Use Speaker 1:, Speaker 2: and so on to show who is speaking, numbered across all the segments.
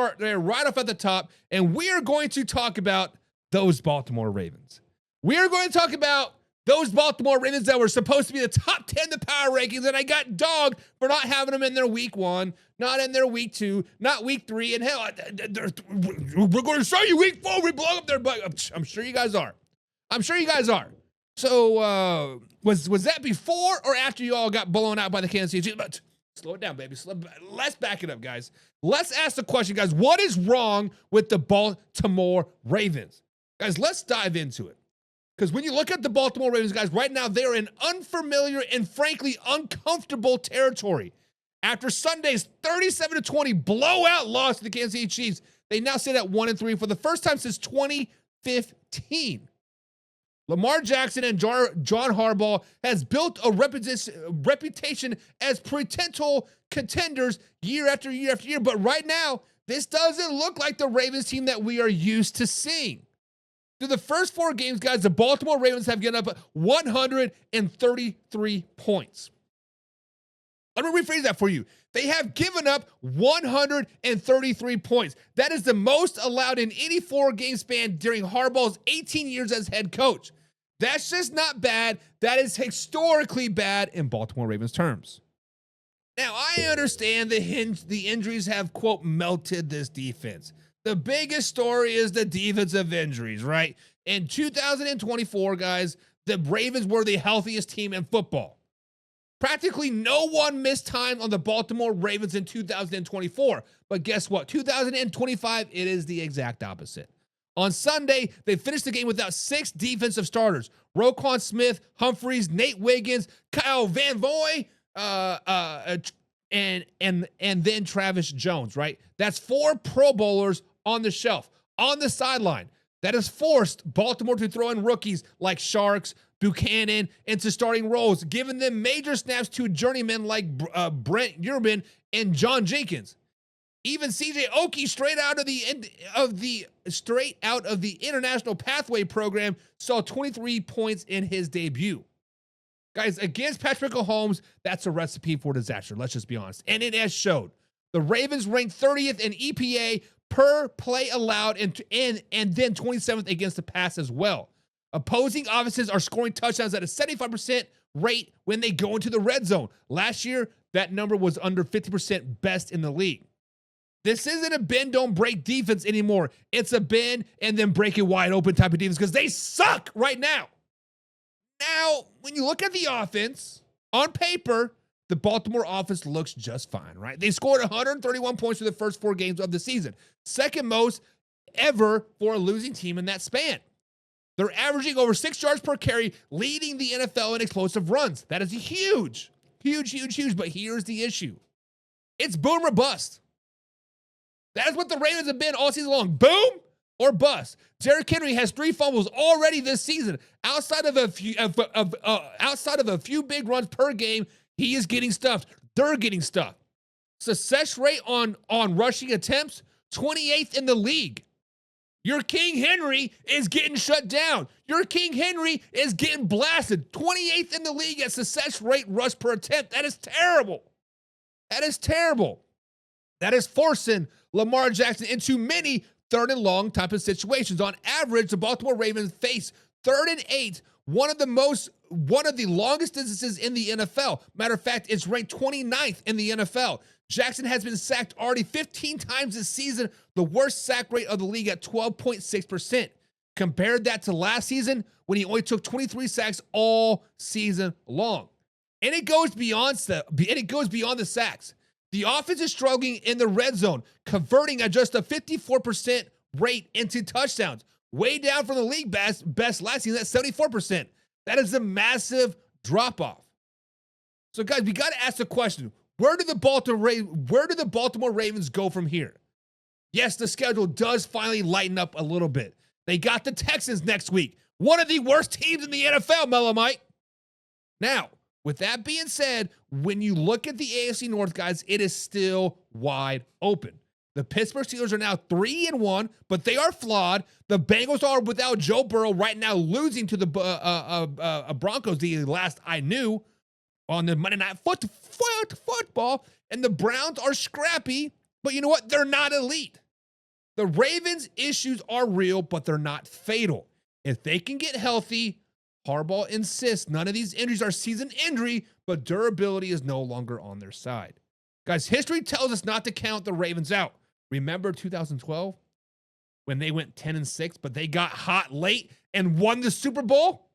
Speaker 1: start there right off at the top, and we are going to talk about those Baltimore Ravens. We are going to talk about those Baltimore Ravens that were supposed to be the top 10 in the power rankings, and I got dogged for not having them in their week 1, not in their week 2, not week 3, and hell, we're going to show you week 4, we blow up their butt. I'm sure you guys are. I'm sure you guys are. So, was that before or after you all got blown out by the Kansas City Chiefs? But slow it down, baby. Let's back it up, guys. Let's ask the question, guys. What is wrong with the Baltimore Ravens? Guys, let's dive into it. Because when you look at the Baltimore Ravens, guys, right now they're in unfamiliar and frankly uncomfortable territory. After Sunday's 37-20 blowout loss to the Kansas City Chiefs, they now sit at 1-3 for the first time since 2015. Lamar Jackson and John Harbaugh has built a reputation as potential contenders year after year after year. But right now, this doesn't look like the Ravens team that we are used to seeing. Through the first 4 games, guys, the Baltimore Ravens have given up 133 points. Let me rephrase that for you. They have given up 133 points. That is the most allowed in any 4-game span during Harbaugh's 18 years as head coach. That's just not bad. That is historically bad in Baltimore Ravens terms. Now, I understand the injuries have, quote, melted this defense. The biggest story is the defensive injuries, right? In 2024, guys, the Ravens were the healthiest team in football. Practically no one missed time on the Baltimore Ravens in 2024. But guess what? 2025, it is the exact opposite. On Sunday, they finished the game without 6 defensive starters. Roquan Smith, Humphreys, Nate Wiggins, Kyle Van Noy, and then Travis Jones, right? That's 4 Pro Bowlers on the shelf, on the sideline. That has forced Baltimore to throw in rookies like Sharks, Buchanan into starting roles, giving them major snaps to journeymen like Brent Urban and John Jenkins. Even CJ Oki, straight out of the International Pathway program, saw 23 points in his debut. Guys, against Patrick Mahomes, that's a recipe for disaster. Let's just be honest. And it has showed. The Ravens ranked 30th in EPA per play allowed and then 27th against the pass as well. Opposing offenses are scoring touchdowns at a 75% rate when they go into the red zone. Last year, that number was under 50%, best in the league. This isn't a bend, don't break defense anymore. It's a bend and then break it wide open type of defense because they suck right now. Now, when you look at the offense, on paper, the Baltimore offense looks just fine, right? They scored 131 points for the first 4 games of the season. Second most ever for a losing team in that span. They're averaging over 6 yards per carry, leading the NFL in explosive runs. That is huge. But here's the issue. It's boom or bust. That is what the Ravens have been all season long. Boom or bust. Derrick Henry has 3 fumbles already this season. Outside of a few big runs per game, he is getting stuffed. They're getting stuffed. Success rate on rushing attempts, 28th in the league. Your King Henry is getting shut down. Your King Henry is getting blasted. 28th in the league at success rate rush per attempt. That is terrible. That is terrible. That is forcing Lamar Jackson into many 3rd and long type of situations. On average, the Baltimore Ravens face 3rd and 8, one of the longest distances in the NFL. Matter of fact, it's ranked 29th in the NFL. Jackson has been sacked already 15 times this season, the worst sack rate of the league at 12.6%. Compared that to last season when he only took 23 sacks all season long. And it goes beyond the sacks. The offense is struggling in the red zone, converting at just a 54% rate into touchdowns, way down from the league best last season at 74%. That is a massive drop-off. So, guys, we got to ask the question, where do the Baltimore Ravens go from here? Yes, the schedule does finally lighten up a little bit. They got the Texans next week, one of the worst teams in the NFL, Mellow Mike. Now, with that being said, when you look at the AFC North, guys, it is still wide open. The Pittsburgh Steelers are now 3-1, but they are flawed. The Bengals are without Joe Burrow right now, losing to the Broncos, the last I knew, on the Monday Night Football. And the Browns are scrappy, but you know what? They're not elite. The Ravens' issues are real, but they're not fatal. If they can get healthy, Harbaugh insists none of these injuries are season injury, but durability is no longer on their side. Guys, history tells us not to count the Ravens out. Remember 2012 when they went 10-6, but they got hot late and won the Super Bowl?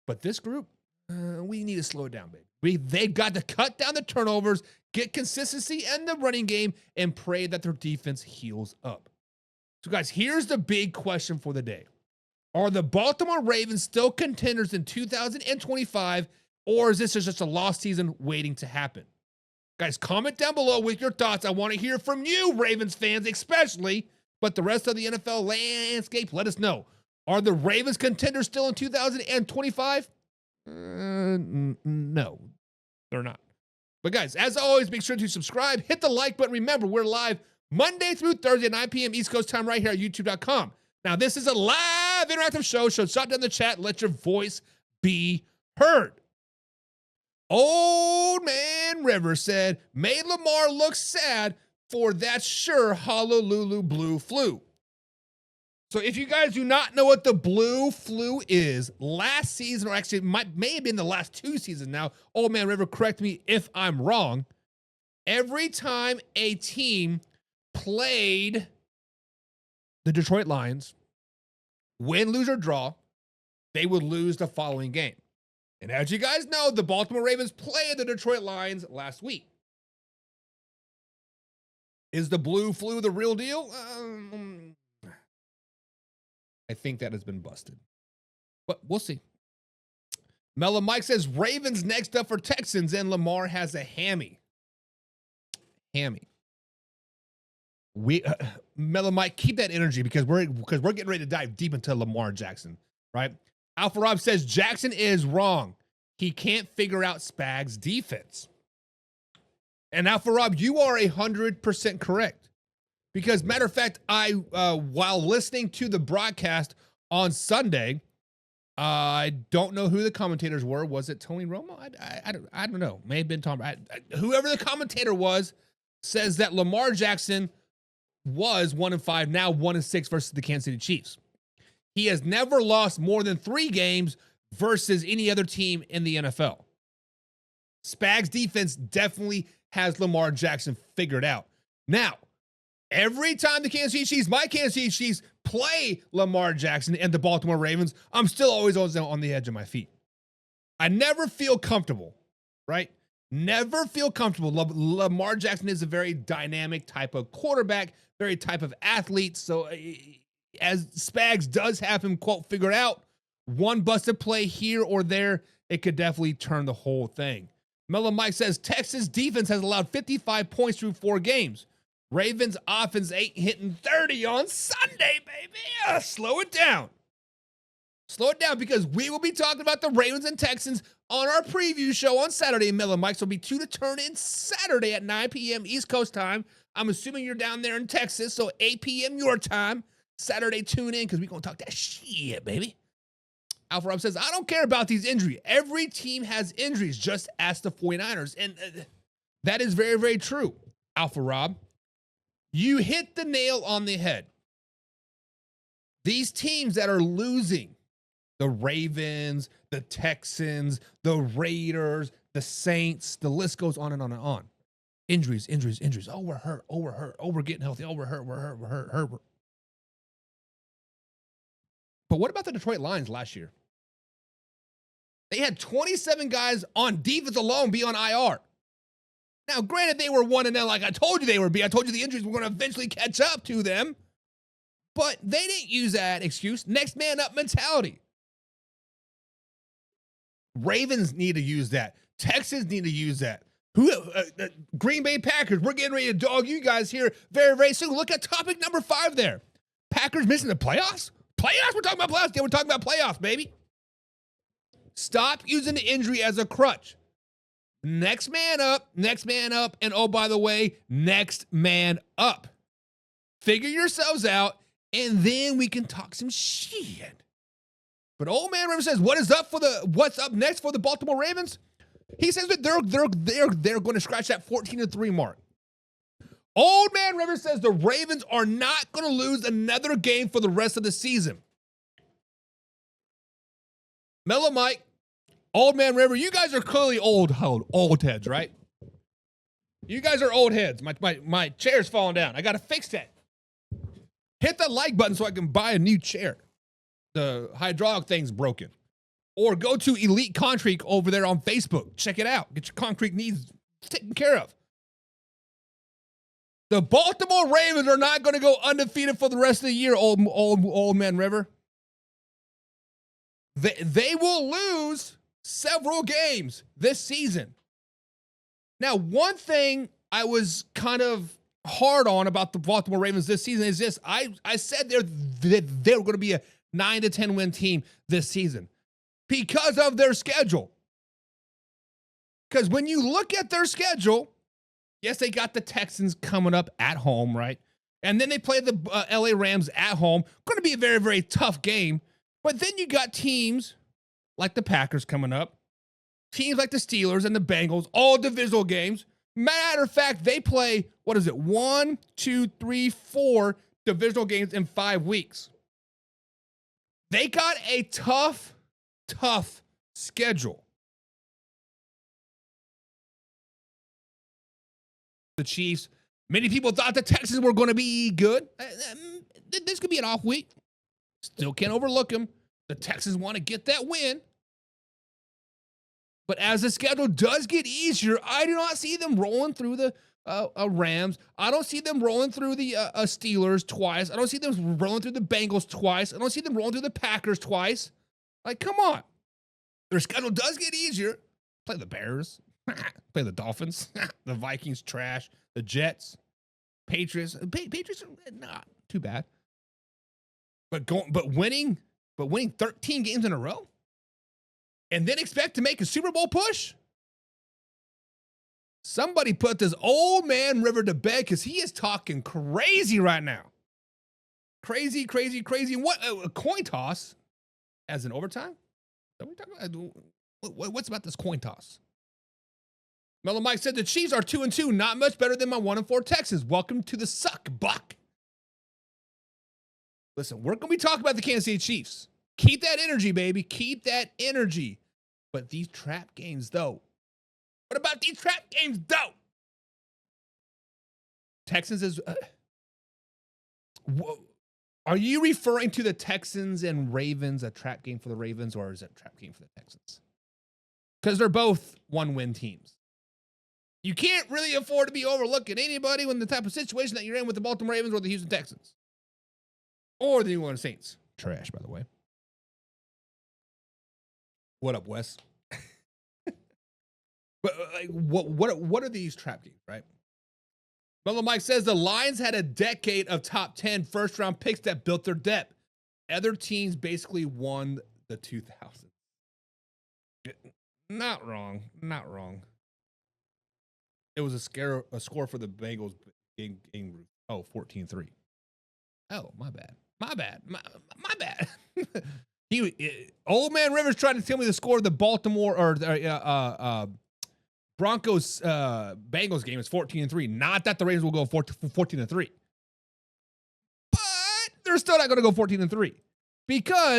Speaker 1: But this group, we need to slow it down, baby. They've got to cut down the turnovers, get consistency in the running game, and pray that their defense heals up. So, guys, here's the big question for the day. Are the Baltimore Ravens still contenders in 2025, or is this just a lost season waiting to happen? Guys, comment down below with your thoughts. I want to hear from you, Ravens fans especially, but the rest of the NFL landscape, let us know. Are the Ravens contenders still in 2025? No, they're not. But guys, as always, make sure to subscribe, hit the like button. Remember, we're live Monday through Thursday at 9 p.m. East Coast time right here at youtube.com. Now, this is a live interactive show, so shut down the chat, let your voice be heard. Old Man River said, made Lamar look sad for that sure Honolulu blue flu. So if you guys do not know what the blue flu is, last season, or actually may have been the last 2 seasons now, Old Man River, correct me if I'm wrong, every time a team played the Detroit Lions, win, lose, or draw, they would lose the following game. And as you guys know, the Baltimore Ravens played the Detroit Lions last week. Is the blue flu the real deal? I think that has been busted. But we'll see. Mellow Mike says, Ravens next up for Texans, and Lamar has a hammy. Hammy. Mellow Mike, keep that energy because we're getting ready to dive deep into Lamar Jackson, right? Alpha Rob says Jackson is wrong. He can't figure out Spags' defense. And Alpha Rob, you are 100% correct. Because matter of fact, while listening to the broadcast on Sunday, I don't know who the commentators were. Was it Tony Romo? I don't know. May have been Tom. Whoever the commentator was says that Lamar Jackson was 1-5, now 1-6 versus the Kansas City Chiefs. He has never lost more than 3 games versus any other team in the NFL. Spags' defense definitely has Lamar Jackson figured out. Now, every time the Kansas City Chiefs, my Kansas City Chiefs, play Lamar Jackson and the Baltimore Ravens, I'm still always on the edge of my feet. I never feel comfortable, right? Never feel comfortable. Lamar Jackson is a very dynamic type of quarterback, very type of athlete. So as Spags does have him, quote, figured out, one busted play here or there, it could definitely turn the whole thing. Mellow Mike says, Texas defense has allowed 55 points through 4 games. Ravens offense ain't hitting 30 on Sunday, baby. Slow it down. Slow it down because we will be talking about the Ravens and Texans on our preview show on Saturday. Mellow Mike's will be 2 to turn in Saturday at 9 p.m. East Coast time. I'm assuming you're down there in Texas, so 8 p.m. your time. Saturday, tune in because we're going to talk that shit, baby. Alpha Rob says, I don't care about these injuries. Every team has injuries. Just ask the 49ers. And that is very, very true, Alpha Rob. You hit the nail on the head. These teams that are losing, the Ravens, the Texans, the Raiders, the Saints, the list goes on and on and on. Injuries, injuries, injuries. Oh, we're hurt. Oh, we're hurt. Oh, we're getting healthy. Oh, we're hurt. We're hurt. We're hurt. Hurt. But what about the Detroit Lions last year? They had 27 guys on defense alone be on IR. Now, granted, they were 1-0 like I told you they would be. I told you the injuries were going to eventually catch up to them. But they didn't use that excuse. Next man up mentality. Ravens need to use that. Texans need to use that. Green Bay Packers, we're getting ready to dog you guys here very, very soon. Look at topic number 5 there. Packers missing the playoffs? Playoffs? We're talking about playoffs. Yeah, we're talking about playoffs, baby. Stop using the injury as a crutch. Next man up, and oh, by the way, next man up. Figure yourselves out, and then we can talk some shit. But Old Man River says, what's up next for the Baltimore Ravens? He says that they're going to scratch that 14-3 mark. Old Man Rivers says the Ravens are not going to lose another game for the rest of the season. Mellow Mike, Old Man River, you guys are clearly old heads, right? You guys are old heads. My chair's falling down. I got to fix that. Hit the like button so I can buy a new chair. The hydraulic thing's broken. Or go to Elite Concrete over there on Facebook. Check it out. Get your concrete needs taken care of. The Baltimore Ravens are not going to go undefeated for the rest of the year, old Man River. They will lose several games this season. Now, one thing I was kind of hard on about the Baltimore Ravens this season is this. I said they were going to be a 9 to 10 win team this season because of their schedule. Because when you look at their schedule, yes, they got the Texans coming up at home, right? And then they play the LA Rams at home. Going to be a very, very tough game. But then you got teams like the Packers coming up, teams like the Steelers and the Bengals, all divisional games. Matter of fact, they play, 1, 2, 3, 4 divisional games in 5 weeks. They got a tough schedule. The Chiefs, many people thought the Texans were going to be good. This could be an off week. Still can't overlook them. The Texans want to get that win. But as the schedule does get easier, I do not see them rolling through the Rams. I don't see them rolling through the Steelers twice. I don't see them rolling through the Bengals twice. I don't see them rolling through the Packers twice. Like, come on. Their schedule does get easier. Play the Bears. Play the Dolphins. The Vikings, trash. The Jets. Patriots. Patriots are not too bad. But winning 13 games in a row? And then expect to make a Super Bowl push? Somebody put this old man River to bed because he is talking crazy right now. Crazy. What a coin toss as an overtime? What's about this coin toss? Mellow Mike said the Chiefs are 2-2, not much better than my 1-4 Texans. Welcome to the suck buck. Listen, we're going to be talking about the Kansas City Chiefs. Keep that energy, baby. Keep that energy. But these trap games, though. What about these trap games, though? Texans is... are you referring to the Texans and Ravens, a trap game for the Ravens, or is it a trap game for the Texans? Because they're both one-win teams. You can't really afford to be overlooking anybody when the type of situation that you're in with the Baltimore Ravens or the Houston Texans. Or the New Orleans Saints. Trash, by the way. What up, Wes? But like, what are these trap games, right? Mellow Mike says the Lions had a decade of top 10 first-round picks that built their depth. Other teams basically won the 2000s. Not wrong. It was a score for the Bengals game. Oh, 14-3. Oh, my bad. Old Man Rivers tried to tell me the score of the Baltimore or Broncos Bengals game is 14-3. Not that the Ravens will go 14-3. But they're still not going to go 14-3 because